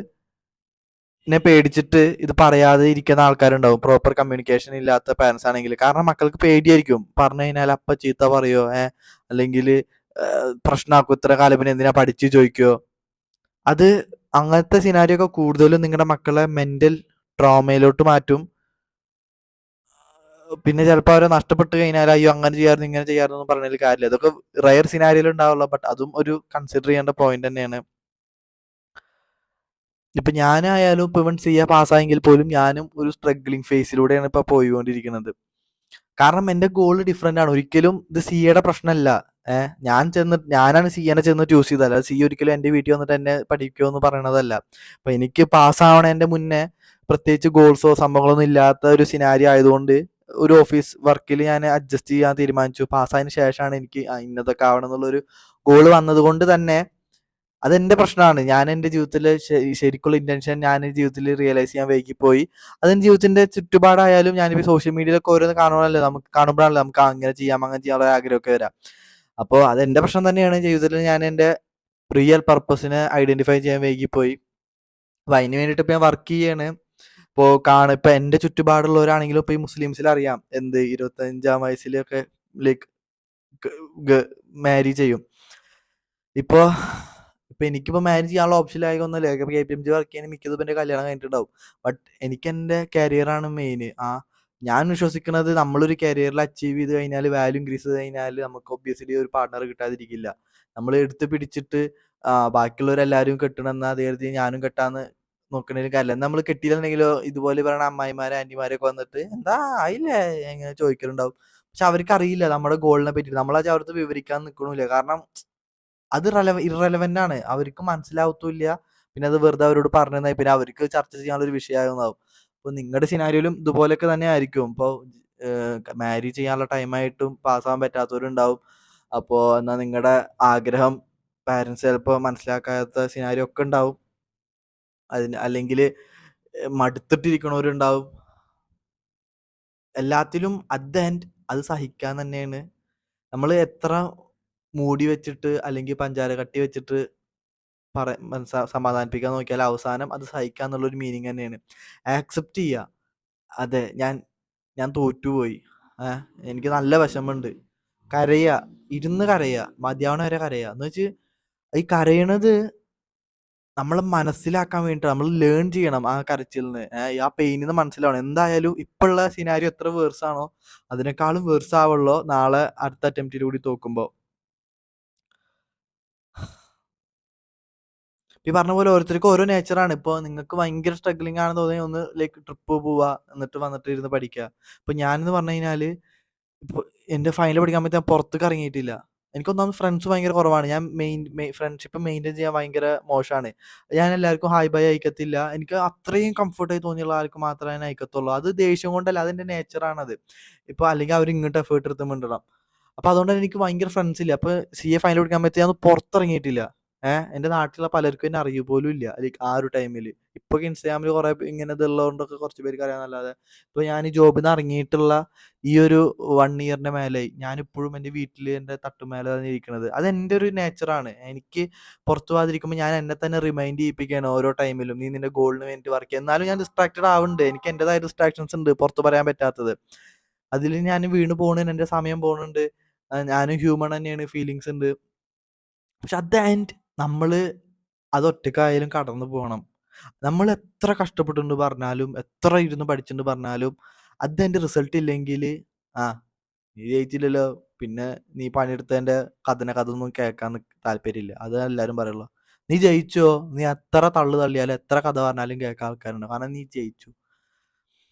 പേടിച്ചിട്ട് ഇത് പറയാതെ ഇരിക്കുന്ന ആൾക്കാരുണ്ടാവും, പ്രോപ്പർ കമ്മ്യൂണിക്കേഷൻ ഇല്ലാത്ത പാരൻസ് ആണെങ്കിൽ. കാരണം മക്കൾക്ക് പേടിയായിരിക്കും, പറഞ്ഞു കഴിഞ്ഞാൽ അപ്പ ചീത്ത പറയോ, അല്ലെങ്കിൽ പ്രശ്നമാക്കും, ഇത്ര കാലം പിന്നെ എന്തിനാ പഠിച്ചു ചോദിക്കോ. അത് അങ്ങനത്തെ സിനാരിയോ ഒക്കെ കൂടുതലും നിങ്ങളുടെ മക്കളെ മെന്റൽ ട്രോമയിലോട്ട് മാറ്റും. പിന്നെ ചിലപ്പോൾ അവരെ നഷ്ടപ്പെട്ട് കഴിഞ്ഞാൽ അയ്യോ അങ്ങനെ ചെയ്യാറുണ്ട് ഇങ്ങനെ ചെയ്യാറെന്ന് പറഞ്ഞതിൽ കാര്യമില്ല. ഇതൊക്കെ റയർ സിനാരിയോയിൽ ഉണ്ടാവുള്ളൂ, ബട്ട് അതും ഒരു കൺസിഡർ ചെയ്യേണ്ട പോയിന്റ് തന്നെയാണ്. ഇപ്പൊ ഞാനായാലും ഇപ്പൊ ഇവൻ CA പാസ്സായെങ്കിൽ പോലും ഞാനും ഒരു സ്ട്രഗ്ലിംഗ് ഫേസിലൂടെയാണ് ഇപ്പൊ പോയിക്കൊണ്ടിരിക്കുന്നത്. കാരണം എന്റെ ഗോൾ ഡിഫറെന്റ് ആണ്. ഒരിക്കലും ഇത് സിയുടെ പ്രശ്നമല്ല. ഞാനാണ് സിയെ ചെന്ന് ചൂസ് ചെയ്തതല്ല. സി ഒരിക്കലും എന്റെ വീട്ടിൽ വന്നിട്ട് എന്നെ പഠിക്കുമോ എന്ന് പറയണതല്ല. അപ്പൊ എനിക്ക് പാസ്സാവണതിന്റെ മുന്നേ പ്രത്യേകിച്ച് ഗോൾസോ സംഭവങ്ങളൊന്നും ഇല്ലാത്ത ഒരു സിനാരി ആയതുകൊണ്ട് ഒരു ഓഫീസ് വർക്കിൽ ഞാൻ അഡ്ജസ്റ്റ് ചെയ്യാൻ തീരുമാനിച്ചു. പാസ്സായതിനു ശേഷമാണ് എനിക്ക് ഇന്നതൊക്കെ ആവണം എന്നുള്ളൊരു ഗോൾ വന്നത് കൊണ്ട് തന്നെ അതെന്റെ പ്രശ്നമാണ്. ഞാൻ എൻ്റെ ജീവിതത്തിൽ ശരിക്കുള്ള ഇന്റൻഷൻ ഞാൻ ജീവിതത്തിൽ റിയലൈസ് ചെയ്യാൻ വൈകിപ്പോയി. അതെന്റെ ജീവിതത്തിന്റെ ചുറ്റുപാടായാലും ഞാനിപ്പോൾ സോഷ്യൽ മീഡിയയിലൊക്കെ ഓരോന്ന് കാണുമ്പോഴാണല്ലോ നമുക്ക് അങ്ങനെ ചെയ്യാം അങ്ങനെ ചെയ്യാനുള്ള ആഗ്രഹമൊക്കെ വരാം. അപ്പോൾ അതെന്റെ പ്രശ്നം തന്നെയാണ്. ജീവിതത്തിൽ ഞാൻ എൻ്റെ റിയൽ പർപ്പസിനെ ഐഡന്റിഫൈ ചെയ്യാൻ വൈകിപ്പോയി. അപ്പൊ അതിന് വേണ്ടിയിട്ട് ഇപ്പൊ ഞാൻ വർക്ക് ചെയ്യാണ്. ഇപ്പൊ എന്റെ ചുറ്റുപാടുള്ളവരാണെങ്കിലും ഇപ്പൊ ഈ മുസ്ലിംസിൽ അറിയാം, 25-ാം വയസ്സിലൊക്കെ ലൈക്ക് മാരി ചെയ്യും. ഇപ്പൊ എനിക്കിപ്പോ മാരേജ് ചെയ്യാനുള്ള ഓപ്ഷൻ ആയിക്കൊന്നുമില്ല. KPMG വർക്ക് ചെയ്യാൻ മിക്കതും എന്റെ കല്യാണം കഴിഞ്ഞിട്ടുണ്ടാവും. ബട്ട് എനിക്ക് എന്റെ കരിയറാണ് മെയിൻ. ഞാൻ വിശ്വസിക്കുന്നത് നമ്മളൊരു കരിയറിൽ അച്ചീവ് ചെയ്ത് കഴിഞ്ഞാൽ, വാല്യൂ ഇൻക്രീസ് ചെയ്ത് കഴിഞ്ഞാൽ നമുക്ക് ഒബ്വിയസ്ലി ഒരു പാർട്ണർ കിട്ടാതിരിക്കില്ല. നമ്മൾ എടുത്ത് പിടിച്ചിട്ട് ബാക്കിയുള്ളവരെല്ലാവരും കെട്ടണമെന്ന് അത് കരുതി ഞാനും കെട്ടാന്ന് നോക്കണേലും കാര്യമില്ല. നമ്മൾ കെട്ടിയില്ലെന്നെങ്കിലോ ഇതുപോലെ പറയുന്ന അമ്മായിമാരെ ആന്റിമാരൊക്കെ വന്നിട്ട് എന്താ ആയില്ലേ എങ്ങനെ ചോദിക്കലുണ്ടാവും. പക്ഷെ അവർക്കറിയില്ല നമ്മുടെ ഗോളിനെ പറ്റിയിട്ട്. നമ്മളത് അവർക്ക് വിവരിക്കാൻ നിൽക്കണില്ല. കാരണം അത് ഇറലവന്റ് ആണ്. അവർക്ക് മനസ്സിലാവത്തുമില്ല. പിന്നെ അത് വെറുതെ അവരോട് പറഞ്ഞു തന്നാൽ പിന്നെ അവർക്ക് ചർച്ച ചെയ്യാനുള്ള ഒരു വിഷയമാകുന്നതാവും. അപ്പോൾ നിങ്ങളുടെ സിനാരിയോയിലും ഇതുപോലെയൊക്കെ തന്നെ ആയിരിക്കും. ഇപ്പോൾ മാരി ചെയ്യാനുള്ള ടൈമായിട്ടും പാസ്സാവാൻ പറ്റാത്തവരുണ്ടാവും. അപ്പോൾ എന്നാൽ നിങ്ങളുടെ ആഗ്രഹം പാരൻസ് ചിലപ്പോൾ മനസ്സിലാക്കാത്ത സിനാരിയോ ഒക്കെ ഉണ്ടാവും. അല്ലെങ്കിൽ മടുത്തിട്ടിരിക്കണവരുണ്ടാവും. എല്ലാത്തിലും അറ്റ് ദ എൻഡ് അത് സഹിക്കാൻ തന്നെയാണ്. നമ്മൾ എത്ര മൂടി വെച്ചിട്ട് അല്ലെങ്കിൽ പഞ്ചാര കട്ടി വെച്ചിട്ട് സമാധാനിപ്പിക്കാൻ നോക്കിയാൽ അവസാനം അത് സഹിക്കുക എന്നുള്ളൊരു മീനിങ് തന്നെയാണ്. ആക്സെപ്റ്റ് ചെയ്യുക. അതെ, ഞാൻ തോറ്റുപോയി, എനിക്ക് നല്ല വിഷമമുണ്ട്, കരയുക, ഇരുന്ന് കരയുക, മതിയാവണ വരെ കരയുക. എന്ന് വെച്ച് ഈ കരയണത് നമ്മൾ മനസ്സിലാക്കാൻ വേണ്ടിയിട്ട് നമ്മൾ ലേൺ ചെയ്യണം ആ കരച്ചിലിന്, ആ പെയിനിന്ന് മനസ്സിലാവണം. എന്തായാലും ഇപ്പോഴുള്ള സിനാരിയോ എത്ര വേഴ്സാണോ അതിനേക്കാളും വേഴ്സ് ആവുള്ളൂ നാളെ അടുത്ത അറ്റംപ്റ്റിൽ കൂടി തോക്കുമ്പോൾ. ഈ പറഞ്ഞ പോലെ ഓരോരുത്തർക്കും ഓരോ നേച്ചറാണ്. ഇപ്പോൾ നിങ്ങൾക്ക് ഭയങ്കര സ്ട്രഗ്ലിംഗ് ആണെന്ന് തോന്നി ഒന്ന് ലൈക്ക് ട്രിപ്പ് പോവുക, എന്നിട്ട് വന്നിട്ട് ഇരുന്ന് പഠിക്കുക. ഇപ്പോൾ ഞാനെന്ന് പറഞ്ഞു കഴിഞ്ഞാൽ ഇപ്പോൾ എൻ്റെ ഫൈനൽ പഠിക്കാൻ പറ്റി ഞാൻ പുറത്തേക്ക് ഇറങ്ങിയിട്ടില്ല. എനിക്കൊന്നാമത് ഫ്രണ്ട്സ് ഭയങ്കര കുറവാണ്. ഞാൻ ഫ്രണ്ട്ഷിപ്പ് മെയിൻറ്റെയിൻ ചെയ്യാൻ ഭയങ്കര മോശമാണ്. ഞാൻ എല്ലാവർക്കും ഹായ് ബൈ അയക്കത്തില്ല. എനിക്ക് അത്രയും കംഫർട്ടായി തോന്നിയുള്ള ആൾക്ക് മാത്രമേ ഞാൻ അയക്കത്തുള്ളൂ. അത് ദേഷ്യം കൊണ്ടല്ല, അതെൻ്റെ നേച്ചറാണത്. ഇപ്പോൾ അല്ലെങ്കിൽ അവർ ഇങ്ങോട്ട് എഫേർട്ട് എടുത്ത് മിണ്ടണം. അപ്പോൾ അതുകൊണ്ട് തന്നെ എനിക്ക് ഭയങ്കര ഫ്രണ്ട്സ് ഇല്ല. അപ്പോൾ CA ഫൈനൽ പഠിക്കാൻ പറ്റി ഞാൻ പുറത്തിറങ്ങിയിട്ടില്ല. എൻ്റെ നാട്ടിലുള്ള പലർക്കും എന്നെ അറിയ പോലും ഇല്ല ലൈക്ക് ആ ഒരു ടൈമിൽ. ഇപ്പോൾ ഇൻസ്റ്റാഗ്രാമിൽ കുറേ ഇങ്ങനെ ഇതുള്ളതുകൊണ്ടൊക്കെ കുറച്ച് പേർക്ക് അറിയാമെന്നല്ലാതെ ഇപ്പോൾ ഞാൻ ഈ ജോബിൽ നിന്ന് ഇറങ്ങിയിട്ടുള്ള ഈ ഒരു 1 ഇയറിൻ്റെ മേലെയായി ഞാനിപ്പോഴും എൻ്റെ വീട്ടിൽ എൻ്റെ തട്ടുമേലെ തന്നെ ഇരിക്കുന്നത്. അതെൻ്റെ ഒരു നേച്ചറാണ്. എനിക്ക് പുറത്തു പോകാതിരിക്കുമ്പോൾ ഞാൻ എന്നെ തന്നെ റിമൈൻഡ് ചെയ്യിപ്പിക്കുകയാണ് ഓരോ ടൈമിലും, നീ നിൻ്റെ ഗോളിന് വേണ്ടി വർക്ക് ചെയ്യുക. എന്നാലും ഞാൻ ഡിസ്ട്രാക്റ്റഡ് ആവുന്നുണ്ട്. എനിക്ക് എൻ്റെതായ ഡിസ്ട്രാക്ഷൻസ് ഉണ്ട്, പുറത്ത് പറയാൻ പറ്റാത്തത്. അതിൽ ഞാൻ വീണ് പോകുന്നുണ്ട്, എൻ്റെ സമയം പോകുന്നുണ്ട്. ഞാനും ഹ്യൂമൺ തന്നെയാണ്, ഫീലിങ്സ് ഉണ്ട്. പക്ഷെ അറ്റ് ദ എൻഡ് നമ്മൾ അത് ഒറ്റക്കായാലും കടന്നു പോകണം. നമ്മൾ എത്ര കഷ്ടപ്പെട്ടിട്ടുണ്ട് പറഞ്ഞാലും, എത്ര ഇരുന്ന് പഠിച്ചിട്ടുണ്ട് പറഞ്ഞാലും, അറ്റ് ദ എൻഡ് റിസൾട്ട് ഇല്ലെങ്കിൽ ആ നീ ജയിച്ചില്ലല്ലോ, പിന്നെ നീ പണിയെടുത്തതിൻ്റെ കഥ ഒന്നും കേൾക്കാൻ താല്പര്യമില്ല. അത് എല്ലാവരും പറയുള്ളൂ. നീ ജയിച്ചോ, നീ എത്ര തള്ളു തള്ളിയാലും എത്ര കഥ പറഞ്ഞാലും കേൾക്കാൻ ആൾക്കാരുണ്ട്. കാരണം നീ ജയിച്ചു.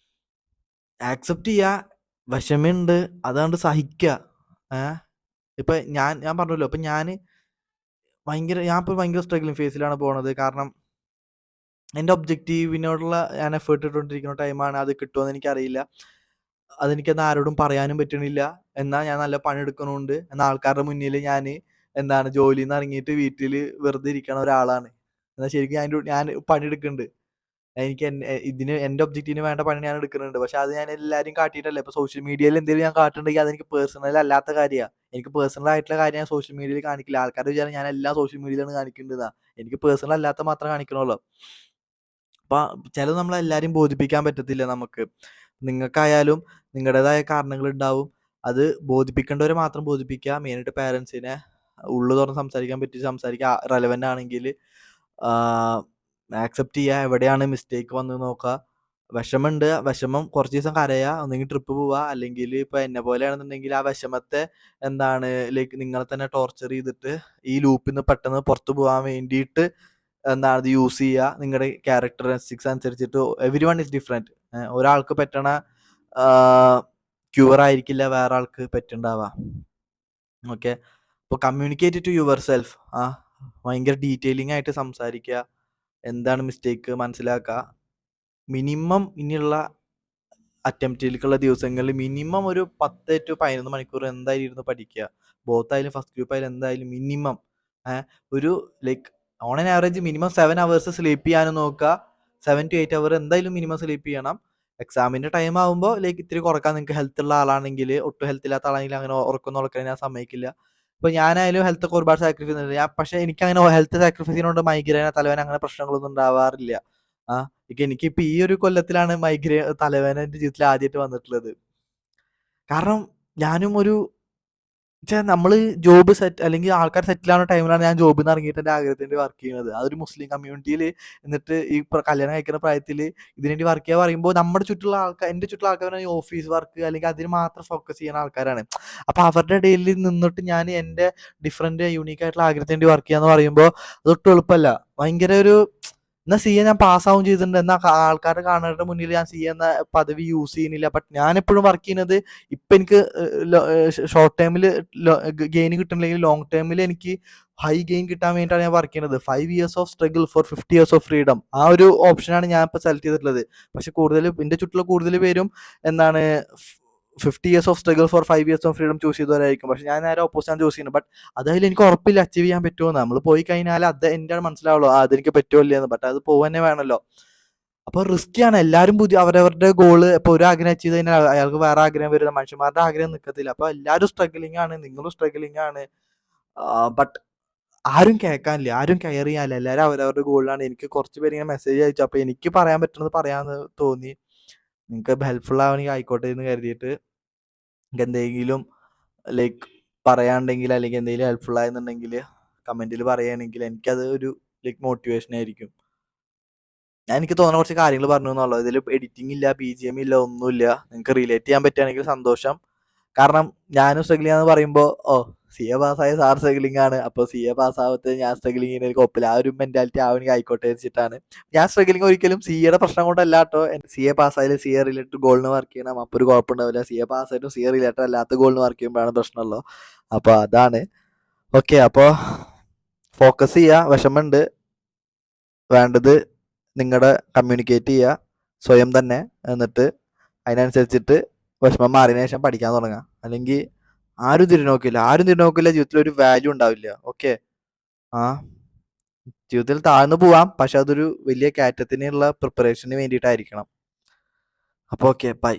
ആക്സെപ്റ്റ് ചെയ്യുക, വിഷമമുണ്ട്, അതുകൊണ്ട് സഹിക്കുക. ഇപ്പം ഞാൻ പറഞ്ഞല്ലോ, ഇപ്പം ഞാൻ ഇപ്പോൾ ഭയങ്കര സ്ട്രഗ്ലിംഗ് ഫേസിലാണ് പോണത്. കാരണം എൻ്റെ ഒബ്ജക്റ്റീവിനോടുള്ള ഞാൻ എഫേർട്ട് ഇട്ടുകൊണ്ടിരിക്കുന്ന ടൈമാണ്. അത് കിട്ടുമെന്ന് എനിക്കറിയില്ല. അതെനിക്കെന്നാൽ ആരോടും പറയാനും പറ്റണില്ല. എന്നാൽ ഞാൻ നല്ല പണിയെടുക്കണുണ്ട്. എന്നാൽ ആൾക്കാരുടെ മുന്നിൽ ഞാൻ ജോലിയിൽ നിന്ന് ഇറങ്ങിയിട്ട് വീട്ടിൽ വെറുതെ ഇരിക്കണ ഒരാളാണ്. എന്നാൽ ശരിക്കും ഞാൻ പണിയെടുക്കുന്നുണ്ട്. എനിക്ക് എൻ്റെ ഒബ്ജക്റ്റീവിന് വേണ്ട പണി ഞാൻ എടുക്കുന്നുണ്ട്. പക്ഷെ അത് ഞാൻ എല്ലാവരും കാട്ടിയിട്ടല്ല. ഇപ്പോൾ സോഷ്യൽ മീഡിയയിൽ എന്തെങ്കിലും ഞാൻ കാട്ടുന്നുണ്ടെങ്കിൽ അതെനിക്ക് പേഴ്സണൽ അല്ലാത്ത കാര്യമാണ്. എനിക്ക് പേഴ്സണൽ ആയിട്ടുള്ള കാര്യം ഞാൻ സോഷ്യൽ മീഡിയയിൽ കാണിക്കില്ല. ആൾക്കാരുടെ വിചാരം ഞാൻ എല്ലാം സോഷ്യൽ മീഡിയയിലാണ് കാണിക്കേണ്ടതാണ്. എനിക്ക് പേഴ്സണൽ അല്ലാത്ത മാത്രമേ കാണിക്കണുള്ളൂ. അപ്പോൾ ചിലത് നമ്മളെല്ലാവരെയും ബോധിപ്പിക്കാൻ പറ്റത്തില്ല നമുക്ക്. നിങ്ങൾക്കായാലും നിങ്ങളുടേതായ കാരണങ്ങളുണ്ടാവും. അത് ബോധിപ്പിക്കേണ്ടവരെ മാത്രം ബോധിപ്പിക്കുക. മെയിനായിട്ട് പാരൻസിനെ ഉള്ളു തുറന്ന് സംസാരിക്കാൻ പറ്റി സംസാരിക്കുക. റെലവൻ്റ് ആണെങ്കിൽ ആക്സെപ്റ്റ് ചെയ്യുക. എവിടെയാണ് മിസ്റ്റേക്ക് വന്ന് നോക്കുക. വിഷമം കുറച്ച് ദിവസം കരയുക, ഒന്നെങ്കിൽ ട്രിപ്പ് പോവുക, അല്ലെങ്കിൽ ഇപ്പോൾ എന്നെ പോലെയാണെന്നുണ്ടെങ്കിൽ ആ വിഷമത്തെ ലൈക്ക് നിങ്ങളെ തന്നെ ടോർച്ചർ ചെയ്തിട്ട് ഈ ലൂപ്പിൽ നിന്ന് പെട്ടെന്ന് പുറത്ത് പോകാൻ വേണ്ടിയിട്ട് അത് യൂസ് ചെയ്യുക. നിങ്ങളുടെ ക്യാരക്ടറിസ്റ്റിക്സ് അനുസരിച്ചിട്ട് എവരി വൺ ഈസ് ഡിഫറെൻറ്റ്. ഒരാൾക്ക് പറ്റണ ക്യൂർ ആയിരിക്കില്ല വേറെ ആൾക്ക് പറ്റുണ്ടാവുക. ഓക്കെ, അപ്പോൾ കമ്മ്യൂണിക്കേറ്റ് ടു യുവർ സെൽഫ്. ഭയങ്കര ഡീറ്റെയിലിംഗ് ആയിട്ട് സംസാരിക്കുക. എന്താണ് മിസ്റ്റേക്ക് മനസ്സിലാക്കുക. മിനിമം ഇനിയുള്ള അറ്റംപ്റ്റിലേക്കുള്ള ദിവസങ്ങളിൽ മിനിമം ഒരു 10 to 11 മണിക്കൂർ എന്തായാലും ഇരുന്ന് പഠിക്കുക. ബോത്തായാലും ഫസ്റ്റ് ഗ്രൂപ്പ് ആയാലും എന്തായാലും മിനിമം ഒരു like on an average minimum 7 hours sleep ചെയ്യാനും നോക്കുക. 7 to 8 hours എന്തായാലും മിനിമം സ്ലീപ്പ് ചെയ്യണം. എക്സാമിൻ്റെ ടൈം ആകുമ്പോൾ ലൈക്ക് ഇത്തിരി കുറക്കാൻ നിങ്ങൾക്ക് ഹെൽത്ത് ഉള്ള ആളാണെങ്കിൽ, ഒട്ടും ഹെൽത്ത് ഇല്ലാത്ത ആളാണെങ്കിൽ അങ്ങനെ ഉറക്കാൻ ഞാൻ സമ്മതിക്കില്ല. ഇപ്പോൾ ഞാനായാലും ഹെൽത്തൊക്കെ ഒരുപാട് സാക്രിഫൈസ് ചെയ്യുന്നുണ്ട്. പക്ഷേ എനിക്കങ്ങനെ ഹെൽത്ത് സാക്രിഫൈസ് ചെയ്യുന്നതുകൊണ്ട് മൈഗ്രെയിൻ, തലവേദന അങ്ങനെ പ്രശ്നങ്ങളൊന്നും ഉണ്ടാവാറില്ല. എനിക്കിപ്പോൾ ഈ ഒരു കൊല്ലത്തിലാണ് തലവേദന എൻ്റെ ജീവിതത്തിൽ ആദ്യമായിട്ട് വന്നിട്ടുള്ളത്. കാരണം ഞാനും നമ്മൾ ജോബ് സെറ്റ് അല്ലെങ്കിൽ ആൾക്കാർ സെറ്റിൽ ആവുന്ന ടൈമിലാണ് ഞാൻ ജോബിൽ നിന്ന് ഇറങ്ങിയിട്ട് എൻ്റെ ആഗ്രഹത്തിന് വർക്ക് ചെയ്യുന്നത്. അതൊരു മുസ്ലിം കമ്മ്യൂണിറ്റിയിൽ എന്നിട്ട് ഈ കല്യാണം കഴിക്കുന്ന പ്രായത്തിൽ ഇതിനുവേണ്ടി വർക്ക് ചെയ്യുക പറയുമ്പോൾ എൻ്റെ ചുറ്റുള്ള ആൾക്കാർ ഈ ഓഫീസ് വർക്ക് അല്ലെങ്കിൽ അതിന് മാത്രം ഫോക്കസ് ചെയ്യുന്ന ആൾക്കാരാണ്. അപ്പോൾ അവരുടെ ഇടയിൽ നിന്നിട്ട് ഞാൻ എൻ്റെ ഡിഫറെൻറ്റ് യൂണീക്ക് ആയിട്ടുള്ള ആഗ്രഹത്തിന് വേണ്ടി വർക്ക് ചെയ്യാന്ന് പറയുമ്പോൾ അതൊട്ടും എളുപ്പമല്ല. ഭയങ്കര എന്നാൽ സി എ ഞാൻ പാസ്സാവും ചെയ്തിട്ടുണ്ട്. എന്നാൽ ആൾക്കാരുടെ കാണുന്നവരുടെ മുന്നിൽ ഞാൻ സി എന്ന പദവി യൂസ് ചെയ്യുന്നില്ല. ബട്ട് ഞാൻ എപ്പോഴും വർക്ക് ചെയ്യുന്നത് ഇപ്പം എനിക്ക് ഷോർട്ട് ടൈമിൽ ഗെയിൻ കിട്ടുന്നില്ലെങ്കിൽ ലോങ് ടൈമിൽ എനിക്ക് ഹൈ ഗെയിൻ കിട്ടാൻ വേണ്ടിയിട്ടാണ് ഞാൻ വർക്ക് ചെയ്യുന്നത്. 5 years of struggle four 50 years of freedom. ആ ഒരു ഓപ്ഷനാണ് ഞാൻ ഇപ്പോൾ സെലക്ട് ചെയ്തിട്ടുള്ളത്. പക്ഷെ കൂടുതൽ എൻ്റെ ചുറ്റുള്ള കൂടുതൽ പേരും എന്താണ് 50 years of struggle for 5 years of freedom choose ചെയ്തവരായിരിക്കും. പക്ഷെ ഞാൻ നേരെ ഓപ്പോസിറ്റാണ് ചൂസ് ചെയ്യുന്നത്. ബട്ട് അതായത് എനിക്ക് ഉറപ്പില്ല അച്ചീവ് ചെയ്യാൻ പറ്റുമോ. നമ്മൾ പോയി കഴിഞ്ഞാൽ അത് എൻ്റെ മനസ്സിലാവുള്ളൂ, അതെനിക്ക് പറ്റുമല്ലേ എന്ന്. ബട്ട് അത് പോകാൻ വേണമല്ലോ. അപ്പോൾ റിസ്ക്കിയാണ്. എല്ലാവരും പുതിയ അവരവരുടെ ഗോള് ഇപ്പോൾ ഒരു ആഗ്രഹം അച്ചീവ് കഴിഞ്ഞാൽ അയാൾക്ക് വേറെ ആഗ്രഹം വരുന്ന മനുഷ്യന്മാരുടെ ആഗ്രഹം നിൽക്കത്തില്ല. അപ്പോൾ എല്ലാവരും സ്ട്രഗിളിംഗ് ആണ്, നിങ്ങളും സ്ട്രഗിളിംഗ് ആണ്. ബട്ട് ആരും കേൾക്കാനില്ല, ആരും കെയർ ചെയ്യാനില്ല. എല്ലാവരും അവരവരുടെ ഗോളിലാണ്. എനിക്ക് കുറച്ച് പേര് ഇങ്ങനെ മെസ്സേജ് അയച്ചു. അപ്പോൾ എനിക്ക് പറയാൻ പറ്റുന്നത് പറയാമെന്ന് തോന്നി. നിങ്ങൾക്ക് ഹെൽപ്ഫുൾ ആവണമെങ്കിൽ ആയിക്കോട്ടെ എന്ന് കരുതിയിട്ട് നിങ്ങൾക്ക് എന്തെങ്കിലും ലൈക്ക് പറയാണ്ടെങ്കിൽ അല്ലെങ്കിൽ എന്തെങ്കിലും ഹെൽപ്ഫുൾ ആയെന്നുണ്ടെങ്കിൽ കമൻറ്റിൽ പറയുകയാണെങ്കിൽ എനിക്കത് ഒരു ലൈക്ക് മോട്ടിവേഷൻ ആയിരിക്കും. എനിക്ക് തോന്നുന്ന കുറച്ച് കാര്യങ്ങൾ പറഞ്ഞു എന്നുള്ളൂ. ഇതിൽ എഡിറ്റിംഗ് ഇല്ല, BGM ഇല്ല, ഒന്നുമില്ല. നിങ്ങൾക്ക് റിലേറ്റ് ചെയ്യാൻ പറ്റുകയാണെങ്കിൽ സന്തോഷം. കാരണം ഞാനും സ്ട്രഗിൾ ചെയ്യാന്ന് പറയുമ്പോൾ CA പാസ്സായ സാർ സ്ട്രഗിളിംഗ് ആണ്, അപ്പോൾ CA പാസ്സാവത്തെ ഞാൻ സ്ട്രഗിളിംഗ് ചെയ്യുന്ന ഒരു കുഴപ്പമില്ല, ആ ഒരു മെൻറ്റാലിറ്റി ആവണമെങ്കിൽ ആയിക്കോട്ടെ വെച്ചിട്ടാണ്. ഞാൻ സ്ട്രഗിളിംഗ് ഒരിക്കലും CA പ്രശ്നം കൊണ്ടല്ല കേട്ടോ. CA പാസ്സായാലും CA റിലേറ്റഡ് ഗോളിന് വർക്ക് ചെയ്യണം, അപ്പോൾ ഒരു കുഴപ്പമുണ്ടാവില്ല. CA പാസ്സായിട്ടും CA റിലേറ്റഡ് അല്ലാത്ത ഗോളിന് വർക്ക് ചെയ്യുമ്പോഴാണ് പ്രശ്നമുള്ളൂ. അപ്പോൾ അതാണ്. ഓക്കെ, അപ്പോൾ ഫോക്കസ് ചെയ്യുക. വിഷമമുണ്ട്, വേണ്ടത് നിങ്ങളുടെ കമ്മ്യൂണിക്കേറ്റ് ചെയ്യുക സ്വയം തന്നെ. എന്നിട്ട് അതിനനുസരിച്ചിട്ട് വിഷമം മാറിയതിനു ശേഷം പഠിക്കാൻ തുടങ്ങുക. അല്ലെങ്കിൽ ആരും തിരിഞ്ഞോക്കില്ല, ജീവിതത്തിൽ ഒരു വാല്യൂ ഉണ്ടാവില്ല. ഓക്കെ, ജീവിതത്തിൽ താഴ്ന്നു പോവാം, പക്ഷെ അതൊരു വലിയ കയറ്റത്തിനുള്ള പ്രിപ്പറേഷന് വേണ്ടിയിട്ടായിരിക്കണം. അപ്പോൾ ഓക്കെ, ബൈ.